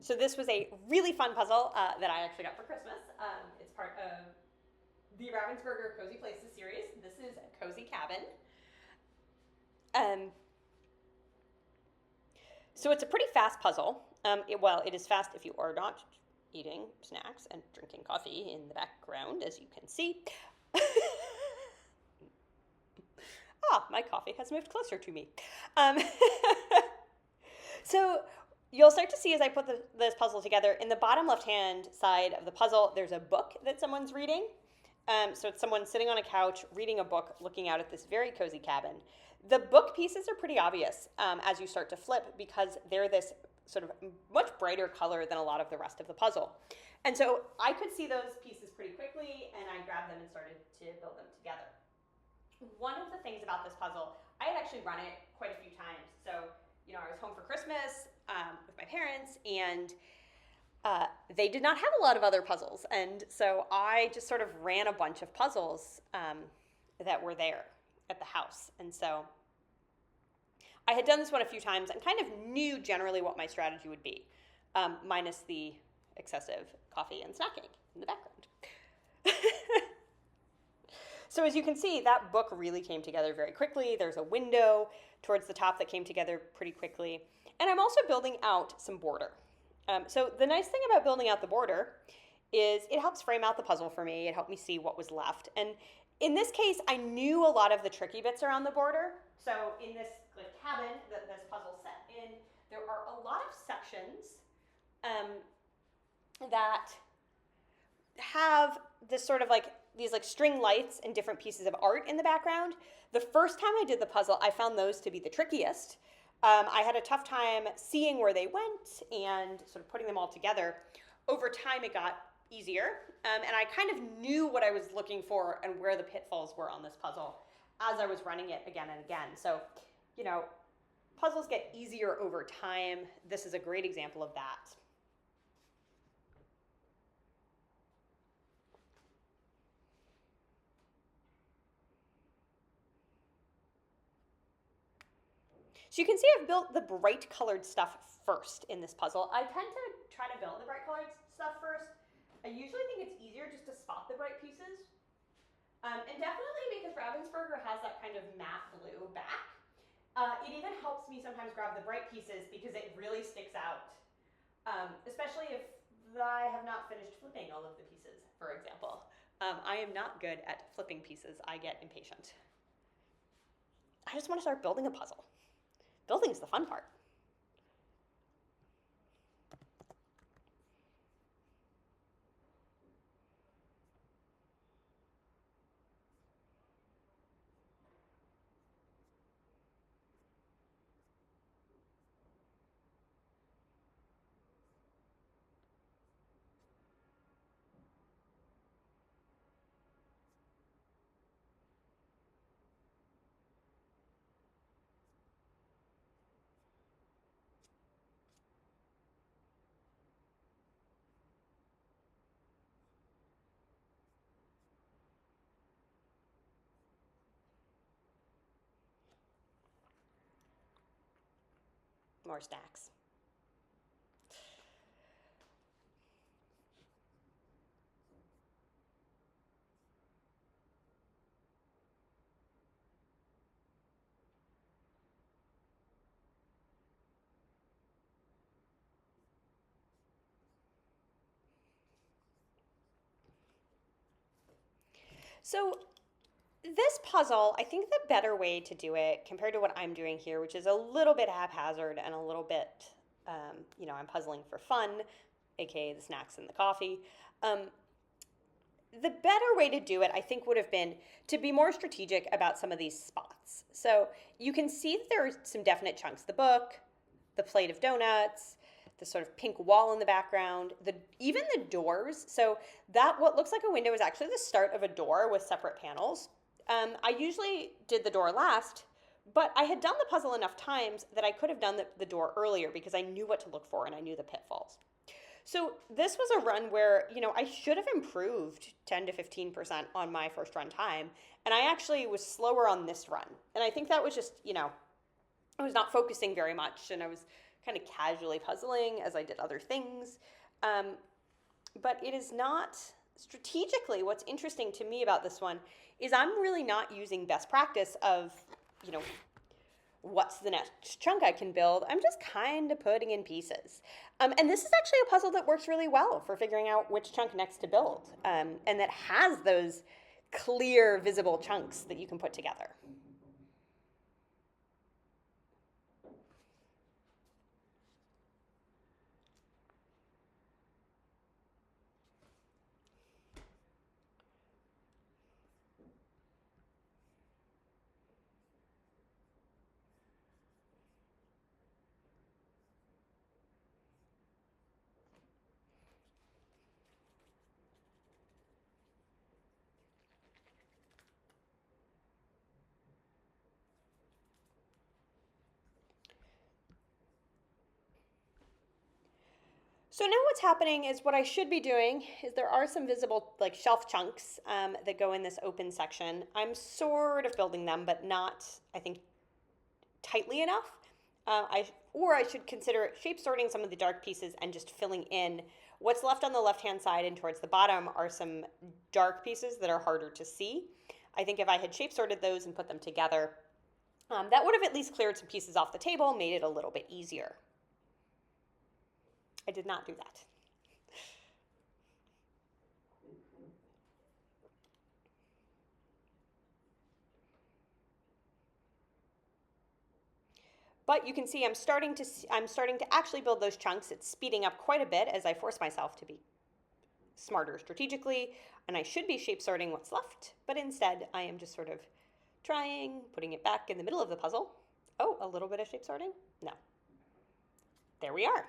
So this was a really fun puzzle that I actually got for Christmas. It's part of the Ravensburger Cozy Places series. This is a Cozy Cabin. Um, so it's a pretty fast puzzle. It is fast if you are not eating snacks and drinking coffee in the background, as you can see. My coffee has moved closer to me. Um, so you'll start to see as I put this puzzle together, in the bottom left-hand side of the puzzle, there's a book that someone's reading. So it's someone sitting on a couch reading a book, looking out at this very cozy cabin. The book pieces are pretty obvious as you start to flip because they're this sort of much brighter color than a lot of the rest of the puzzle. And so I could see those pieces pretty quickly, and I grabbed them and started to build them together. One of the things about this puzzle, I had actually run it quite a few times. So, I was home for Christmas with my parents, and they did not have a lot of other puzzles. And so I just sort of ran a bunch of puzzles that were there at the house. And so I had done this one a few times and kind of knew generally what my strategy would be, minus the excessive coffee and snacking in the background. So as you can see, that book really came together very quickly. There's a window towards the top that came together pretty quickly. And I'm also building out some border. So the nice thing about building out the border is it helps frame out the puzzle for me. It helped me see what was left. And in this case, I knew a lot of the tricky bits around the border. So in this cabin that this puzzle set in, there are a lot of sections that have this sort of these string lights and different pieces of art in the background. The first time I did the puzzle, I found those to be the trickiest. I had a tough time seeing where they went and sort of putting them all together. Over time, it got easier, and I kind of knew what I was looking for and where the pitfalls were on this puzzle as I was running it again and again. So, puzzles get easier over time. This is a great example of that. So you can see I've built the bright colored stuff first in this puzzle. I tend to try to build the bright colored stuff first. I usually think it's easier just to spot the bright pieces. And definitely because Ravensburger has that kind of matte blue back, it even helps me sometimes grab the bright pieces because it really sticks out. Especially if I have not finished flipping all of the pieces, for example. I am not good at flipping pieces. I get impatient. I just want to start building a puzzle. Building's the fun part. More snacks. So this puzzle, I think the better way to do it compared to what I'm doing here, which is a little bit haphazard and a little bit, I'm puzzling for fun, aka the snacks and the coffee. The better way to do it, I think, would have been to be more strategic about some of these spots. So you can see that there are some definite chunks. The book, the plate of donuts, the sort of pink wall in the background, even the doors. So that what looks like a window is actually the start of a door with separate panels. I usually did the door last, but I had done the puzzle enough times that I could have done the door earlier because I knew what to look for and I knew the pitfalls. So this was a run where, I should have improved 10 to 15% on my first run time, and I actually was slower on this run. And I think that was just, I was not focusing very much, and I was kind of casually puzzling as I did other things. But it is not strategically. What's interesting to me about this one is I'm really not using best practice of, you know, what's the next chunk I can build. I'm just kind of putting in pieces. And this is actually a puzzle that works really well for figuring out which chunk next to build, and that has those clear, visible chunks that you can put together. So now what's happening is what I should be doing is there are some visible like shelf chunks that go in this open section. I'm sort of building them, but not, I think, tightly enough. Or I should consider shape sorting some of the dark pieces and just filling in. What's left on the left-hand side and towards the bottom are some dark pieces that are harder to see. I think if I had shape sorted those and put them together, that would have at least cleared some pieces off the table, made it a little bit easier. I did not do that. But you can see I'm starting to actually build those chunks. It's speeding up quite a bit as I force myself to be smarter strategically, and I should be shape sorting what's left, but instead I am just sort of putting it back in the middle of the puzzle. Oh, a little bit of shape sorting? No. There we are.